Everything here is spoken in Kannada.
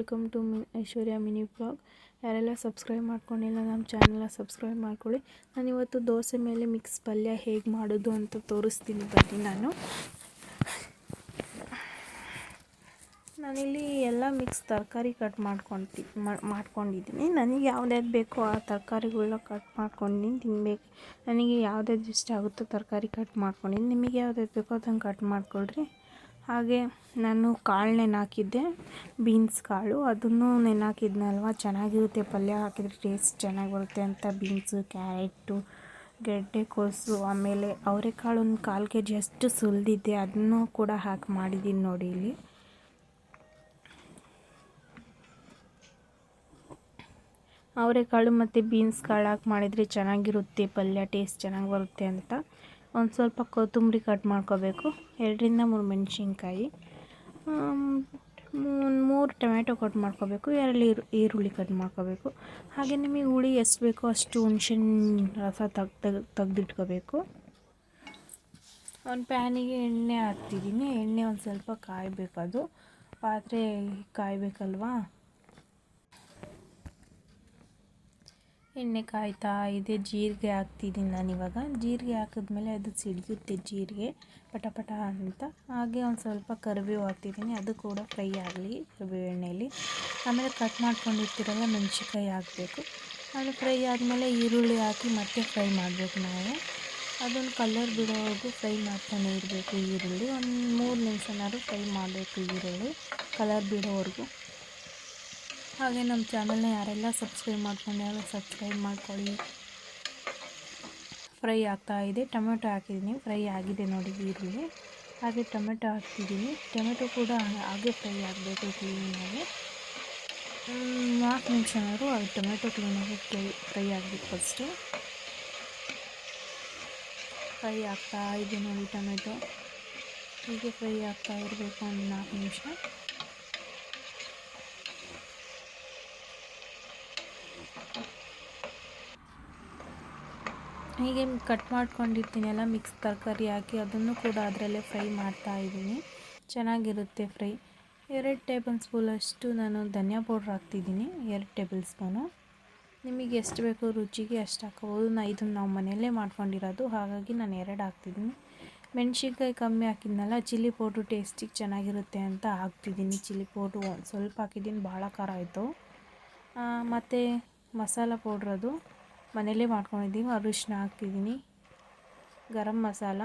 Welcome to Aishwarya mini blog. ಯಾರೆಲ್ಲ ಸಬ್ಸ್ಕ್ರೈಬ್ ಮಾಡ್ಕೊಂಡಿಲ್ಲ ನಮ್ಮ ಚಾನಲ್ನ ಸಬ್ಸ್ಕ್ರೈಬ್ ಮಾಡ್ಕೊಳ್ಳಿ. ನಾನಿವತ್ತು ದೋಸೆ ಮೇಲೆ ಮಿಕ್ಸ್ ಪಲ್ಯ ಹೇಗೆ ಮಾಡೋದು ಅಂತ ತೋರಿಸ್ತೀನಿ ಬನ್ನಿ. ನಾನಿಲ್ಲಿ ಎಲ್ಲ ಮಿಕ್ಸ್ ತರಕಾರಿ ಕಟ್ ಮಾಡ್ಕೊಂಡಿದ್ದೀನಿ. ನನಗೆ ಯಾವ್ದು ಬೇಕೋ ಆ ತರಕಾರಿಗಳನ್ನ ಕಟ್ ಮಾಡ್ಕೊಂಡಿದ್ದೀನಿ. ತಿನ್ನಬೇಕು ನನಗೆ ಯಾವ್ದು ಇಷ್ಟ ಆಗುತ್ತೋ ತರಕಾರಿ ಕಟ್ ಮಾಡ್ಕೊಂಡಿದ್ದೀನಿ. ನಿಮಗೆ ಯಾವ್ದು ಬೇಕೋ ಅದನ್ನು ಕಟ್ ಮಾಡ್ಕೊಳ್ರಿ. ಹಾಗೆ ನಾನು ಕಾಳು ನೆನೆಹಾಕಿದ್ದೆ, ಬೀನ್ಸ್ ಕಾಳು. ಅದನ್ನು ನೆನೆಹಾಕಿದ್ನಲ್ವ, ಚೆನ್ನಾಗಿರುತ್ತೆ ಪಲ್ಯ ಹಾಕಿದರೆ ಟೇಸ್ಟ್ ಚೆನ್ನಾಗಿ ಬರುತ್ತೆ ಅಂತ ಬೀನ್ಸು, ಕ್ಯಾರೆಟು, ಗೆಡ್ಡೆಕೋಸು, ಆಮೇಲೆ ಅವರೆಕಾಳು ಒಂದು 1/4 kg ಅಷ್ಟು ಸುಲಿದಿದ್ದೆ, ಅದನ್ನು ಕೂಡ ಹಾಕಿ ಮಾಡಿದ್ದೀನಿ ನೋಡಿ. ಇಲ್ಲಿ ಅವರೆಕಾಳು ಮತ್ತು ಬೀನ್ಸ್ ಕಾಳು ಹಾಕಿ ಮಾಡಿದರೆ ಚೆನ್ನಾಗಿರುತ್ತೆ ಪಲ್ಯ, ಟೇಸ್ಟ್ ಚೆನ್ನಾಗಿ ಬರುತ್ತೆ ಅಂತ. ಒಂದು ಸ್ವಲ್ಪ ಕೊತ್ತಂಬರಿ ಕಟ್ ಮಾಡ್ಕೋಬೇಕು, 2 ರಿಂದ 3 ಮೆಣಸಿನ್ಕಾಯಿ, 3 ಟೊಮೆಟೊ ಕಟ್ ಮಾಡ್ಕೋಬೇಕು, 2 ಈರುಳ್ಳಿ ಕಟ್ ಮಾಡ್ಕೋಬೇಕು. ಹಾಗೆ ನಿಮಗೆ ಹುಳಿ ಎಷ್ಟು ಬೇಕೋ ಅಷ್ಟು ಹುಣಸೆಹಣ್ಣು ರಸ ತೆಗೆದಿಟ್ಕೋಬೇಕು. ಒಂದು ಪ್ಯಾನಿಗೆ ಎಣ್ಣೆ ಹಾಕ್ತಿದ್ದೀನಿ. ಎಣ್ಣೆ ಒಂದು ಸ್ವಲ್ಪ ಕಾಯಬೇಕು, ಅದು ಪಾತ್ರೆ ಕಾಯಬೇಕಲ್ವಾ. ಎಣ್ಣೆ ಕಾಯ್ತಾ ಇದೆ. ಜೀರಿಗೆ ಹಾಕ್ತಿದ್ದೀನಿ ನಾನಿವಾಗ. ಜೀರಿಗೆ ಹಾಕಿದ್ಮೇಲೆ ಅದು ಸಿಡಿಯುತ್ತೆ ಜೀರಿಗೆ ಪಟ ಪಟ ಅಂತ. ಹಾಗೆ ಒಂದು ಸ್ವಲ್ಪ ಕರಿಬೇವು ಹಾಕ್ತಿದ್ದೀನಿ, ಅದು ಕೂಡ ಫ್ರೈ ಆಗಲಿ ಕರಿಬೇವು ಎಣ್ಣೆಯಲ್ಲಿ. ಆಮೇಲೆ ಕಟ್ ಮಾಡ್ಕೊಂಡಿರ್ತೀರಲ್ಲ ಮೆಣಸಿನ್ಕಾಯಿ ಹಾಕಬೇಕು. ಅದು ಫ್ರೈ ಆದಮೇಲೆ ಈರುಳ್ಳಿ ಹಾಕಿ ಮತ್ತೆ ಫ್ರೈ ಮಾಡಬೇಕು. ನಾವು ಅದೊಂದು ಕಲರ್ ಬಿಡೋವರೆಗೂ ಫ್ರೈ ಮಾಡ್ತಾನೆ ಇರಬೇಕು. ಈರುಳ್ಳಿ ಒಂದು 3 ನಿಮಿಷನಾದ್ರು ಫ್ರೈ ಮಾಡಬೇಕು, ಈರುಳ್ಳಿ ಕಲರ್ ಬಿಡೋವರೆಗೂ. ಹಾಗೆ ನಮ್ಮ ಚಾನಲ್ನ ಯಾರೆಲ್ಲ ಸಬ್ಸ್ಕ್ರೈಬ್ ಮಾಡ್ಕೊಂಡ್ಯಾರೋ ಸಬ್ಸ್ಕ್ರೈಬ್ ಮಾಡ್ಕೊಳ್ಳಿ. ಫ್ರೈ ಆಗ್ತಾ ಇದೆ. ಟೊಮೆಟೊ ಹಾಕಿದ್ದೀನಿ, ಫ್ರೈ ಆಗಿದೆ ನೋಡಿ ಈರುಳ್ಳಿ. ಹಾಗೆ ಟೊಮೆಟೊ ಹಾಕ್ತಿದ್ದೀನಿ. ಟೊಮೆಟೊ ಕೂಡ ಹಾಗೆ ಫ್ರೈ ಆಗಬೇಕು ಕ್ಲೀನಾಗಿ. 4 ನಿಮಿಷನಾದ್ರು ಅದು ಟೊಮೆಟೊ ಕ್ಲೀನಾಗಿ ಫ್ರೈ ಆಗಬೇಕು. ಫಸ್ಟು ಫ್ರೈ ಆಗ್ತಾ ಇದೆ ನೋಡಿ ಟೊಮೆಟೊ. ಹೀಗೆ ಫ್ರೈ ಆಗ್ತಾ ಇರಬೇಕು ಒಂದು 4 ನಿಮಿಷ. ಹೀಗೆ ಕಟ್ ಮಾಡ್ಕೊಂಡಿರ್ತೀನಿ ಎಲ್ಲ ಮಿಕ್ಸ್ ತರಕಾರಿ ಹಾಕಿ, ಅದನ್ನು ಕೂಡ ಅದರಲ್ಲೇ ಫ್ರೈ ಮಾಡ್ತಾ ಇದ್ದೀನಿ. ಚೆನ್ನಾಗಿರುತ್ತೆ ಫ್ರೈ. 2 ಟೇಬಲ್ ಸ್ಪೂನಷ್ಟು ನಾನು ಧನಿಯಾ ಪೌಡ್ರ್ ಹಾಕ್ತಿದ್ದೀನಿ, 2 ಟೇಬಲ್ ಸ್ಪೂನು. ನಿಮಗೆ ಎಷ್ಟು ಬೇಕೋ ರುಚಿಗೆ ಅಷ್ಟು ಹಾಕೋಬೋದು. ಇದನ್ನು ನಾವು ಮನೆಯಲ್ಲೇ ಮಾಡ್ಕೊಂಡಿರೋದು, ಹಾಗಾಗಿ ನಾನು 2 ಹಾಕ್ತಿದ್ದೀನಿ. ಮೆಣಸಿನ್ಕಾಯಿ ಕಮ್ಮಿ ಹಾಕಿದ್ನಲ್ಲ, ಚಿಲ್ಲಿ ಪೌಡ್ರು ಟೇಸ್ಟಿಗೆ ಚೆನ್ನಾಗಿರುತ್ತೆ ಅಂತ ಹಾಕ್ತಿದ್ದೀನಿ. ಚಿಲ್ಲಿ ಪೌಡ್ರು ಒಂದು ಸ್ವಲ್ಪ ಹಾಕಿದ್ದೀನಿ, ಭಾಳ ಖಾರ ಆಯಿತು. ಮತ್ತು ಮಸಾಲ ಪೌಡ್ರ್ ಅದು ಮನೆಯಲ್ಲೇ ಮಾಡ್ಕೊಂಡಿದ್ದೀವಿ. ಅರಿಶಿನ ಹಾಕ್ತಿದ್ದೀನಿ, ಗರಂ ಮಸಾಲ